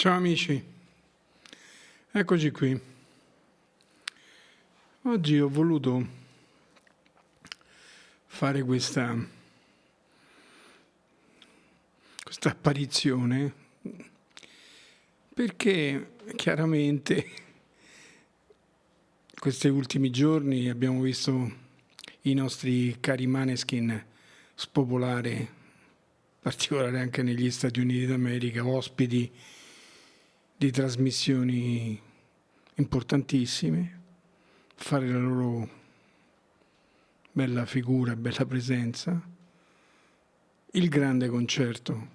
Ciao amici, eccoci qui. Oggi ho voluto fare questa apparizione perché chiaramente questi ultimi giorni abbiamo visto i nostri cari Maneskin spopolare, in particolare anche negli Stati Uniti d'America, ospiti di trasmissioni importantissime, fare la loro bella figura, bella presenza, il grande concerto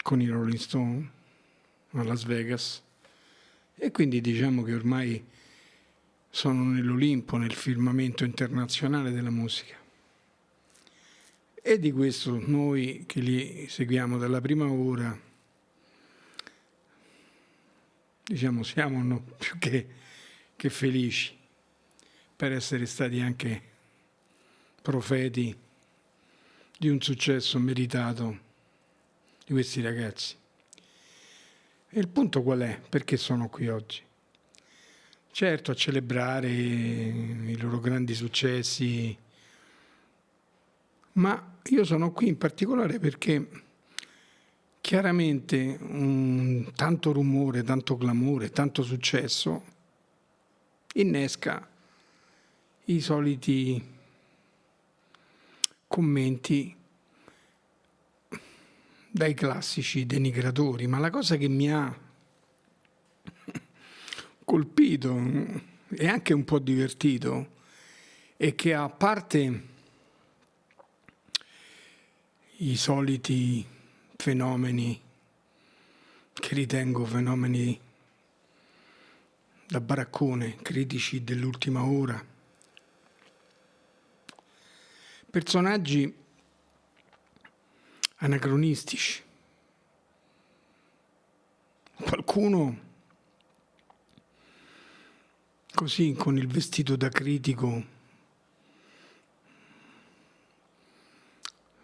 con i Rolling Stone a Las Vegas, e quindi diciamo che ormai sono nell'Olimpo, nel firmamento internazionale della musica. E di questo noi che li seguiamo dalla prima ora, diciamo, siamo più che felici per essere stati anche profeti di un successo meritato di questi ragazzi. E il punto qual è? Perché sono qui oggi? Certo, a celebrare i loro grandi successi, ma io sono qui in particolare perché chiaramente tanto rumore, tanto clamore, tanto successo innesca i soliti commenti dai classici denigratori, ma la cosa che mi ha colpito e anche un po' divertito è che, a parte i soliti fenomeni che ritengo fenomeni da baraccone, critici dell'ultima ora, personaggi anacronistici, qualcuno così con il vestito da critico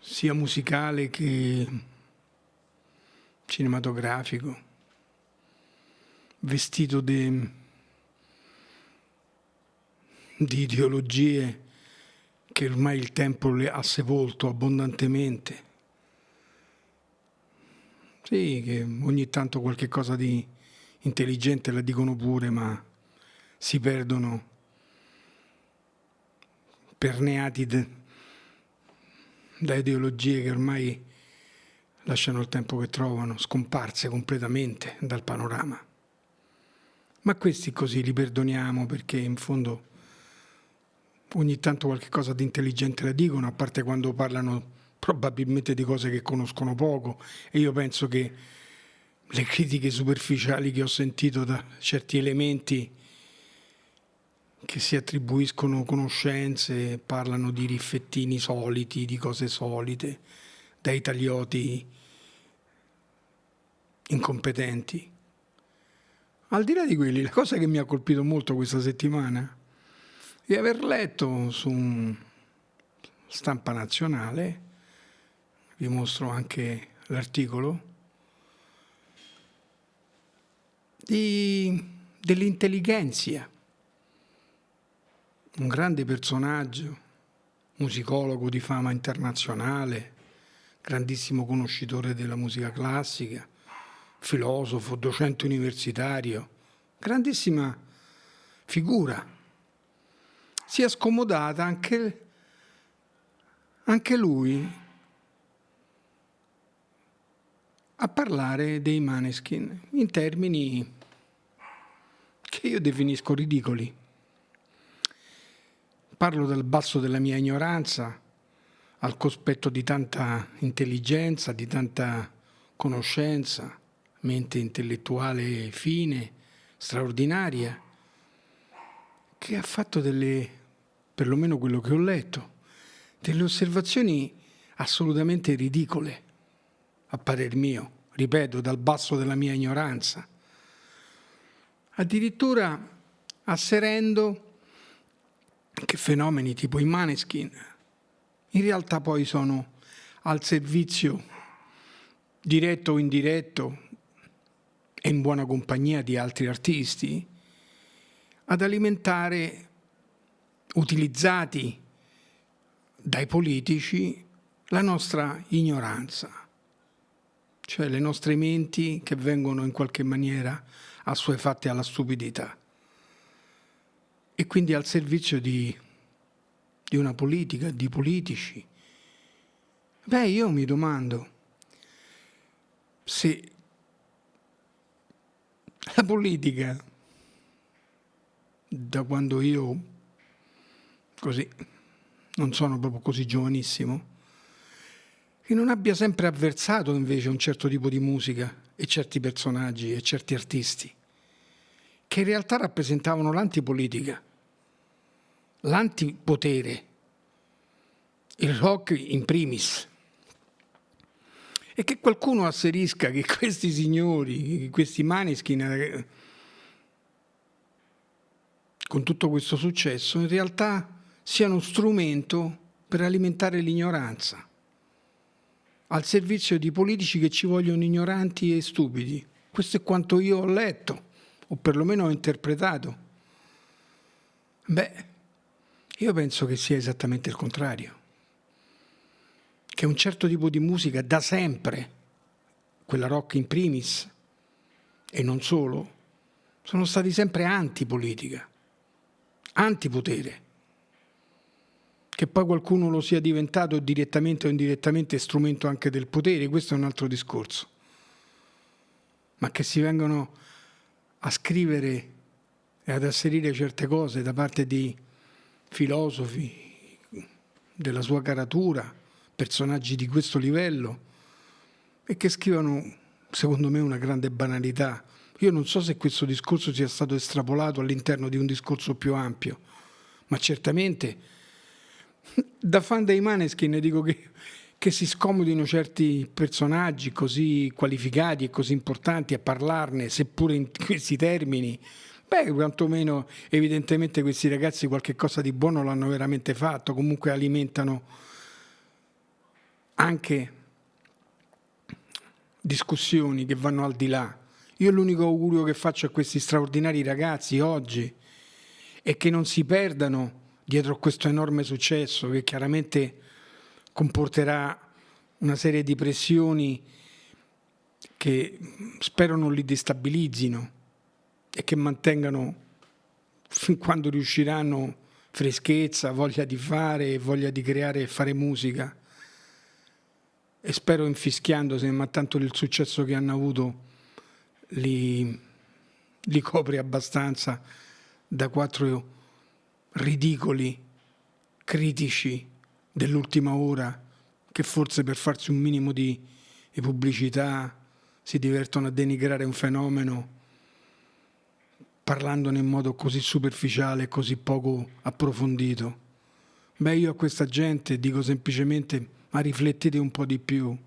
sia musicale che cinematografico, vestito di ideologie che ormai il tempo le ha sepolto abbondantemente. Sì, che ogni tanto qualche cosa di intelligente la dicono pure, ma si perdono permeati da ideologie che ormai lasciano il tempo che trovano, scomparse completamente dal panorama. Ma questi così li perdoniamo, perché in fondo ogni tanto qualche cosa di intelligente la dicono, a parte quando parlano probabilmente di cose che conoscono poco, e io penso che le critiche superficiali che ho sentito da certi elementi che si attribuiscono conoscenze, parlano di riffettini soliti, di cose solite, da italioti incompetenti. Al di là di quelli, la cosa che mi ha colpito molto questa settimana è aver letto su Stampa Nazionale, vi mostro anche l'articolo, dell'intelligenzia, un grande personaggio, musicologo di fama internazionale, grandissimo conoscitore della musica classica, filosofo, docente universitario, grandissima figura. Si è scomodata anche lui a parlare dei Maneskin in termini che io definisco ridicoli. Parlo dal basso della mia ignoranza al cospetto di tanta intelligenza, di tanta conoscenza, mente intellettuale fine, straordinaria, che ha fatto perlomeno quello che ho letto, delle osservazioni assolutamente ridicole, a parer mio, ripeto, dal basso della mia ignoranza, addirittura asserendo che fenomeni tipo i Maneskin in realtà poi sono al servizio diretto o indiretto e in buona compagnia di altri artisti, ad alimentare, utilizzati dai politici, la nostra ignoranza, cioè le nostre menti che vengono in qualche maniera assuefatte alla stupidità e quindi al servizio di una politica, di politici. Beh, io mi domando se la politica, da quando io così non sono proprio così giovanissimo, che non abbia sempre avversato invece un certo tipo di musica e certi personaggi e certi artisti, che in realtà rappresentavano l'antipolitica, l'antipotere, il rock in primis. E che qualcuno asserisca che questi signori, questi Maneskin, con tutto questo successo, in realtà siano strumento per alimentare l'ignoranza, al servizio di politici che ci vogliono ignoranti e stupidi. Questo è quanto io ho letto, o perlomeno ho interpretato. Beh, io penso che sia esattamente il contrario, che un certo tipo di musica da sempre, quella rock in primis, e non solo, sono stati sempre antipolitica, antipotere. Che poi qualcuno lo sia diventato direttamente o indirettamente strumento anche del potere, questo è un altro discorso. Ma che si vengono a scrivere e ad asserire certe cose da parte di filosofi della sua caratura, personaggi di questo livello, e che scrivono, secondo me, una grande banalità. Io non so se questo discorso sia stato estrapolato all'interno di un discorso più ampio, ma certamente da fan dei Maneskin dico che si scomodino certi personaggi così qualificati e così importanti a parlarne, seppure in questi termini. Beh, quantomeno evidentemente questi ragazzi qualche cosa di buono l'hanno veramente fatto, comunque alimentano anche discussioni che vanno al di là. Io l'unico augurio che faccio a questi straordinari ragazzi oggi è che non si perdano dietro questo enorme successo che chiaramente comporterà una serie di pressioni che spero non li destabilizzino e che mantengano fin quando riusciranno freschezza, voglia di fare, voglia di creare e fare musica. E spero infischiandosene, ma tanto il successo che hanno avuto li copre abbastanza da 4 ridicoli critici dell'ultima ora che forse per farsi un minimo di pubblicità si divertono a denigrare un fenomeno parlandone in modo così superficiale e così poco approfondito. Beh, io a questa gente dico semplicemente: ma riflettete un po' di più.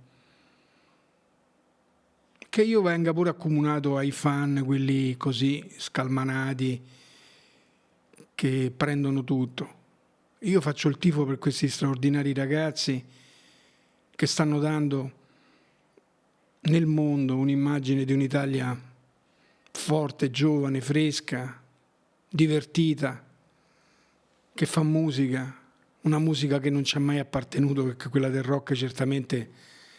Che io venga pure accomunato ai fan, quelli così scalmanati, che prendono tutto. Io faccio il tifo per questi straordinari ragazzi che stanno dando nel mondo un'immagine di un'Italia forte, giovane, fresca, divertita, che fa musica, una musica che non ci è mai appartenuto, perché quella del rock certamente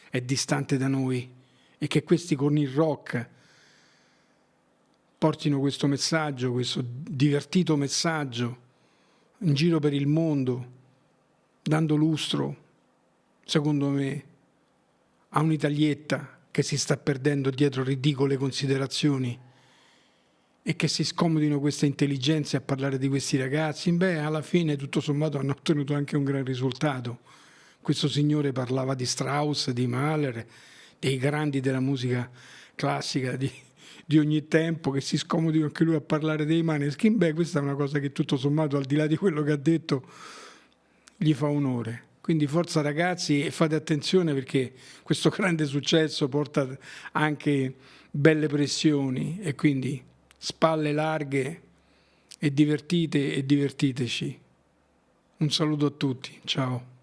è distante da noi, e che questi con il rock portino questo messaggio, questo divertito messaggio in giro per il mondo, dando lustro, secondo me, a un'Italietta che si sta perdendo dietro ridicole considerazioni, e che si scomodino queste intelligenze a parlare di questi ragazzi. Beh, alla fine tutto sommato hanno ottenuto anche un gran risultato. Questo signore parlava di Strauss, di Mahler, dei grandi della musica classica di ogni tempo, che si scomodino anche lui a parlare dei Maneskin. Beh, questa è una cosa che tutto sommato, al di là di quello che ha detto, gli fa onore. Quindi forza ragazzi, e fate attenzione, perché questo grande successo porta anche belle pressioni, e quindi spalle larghe e divertite e divertiteci. Un saluto a tutti, ciao.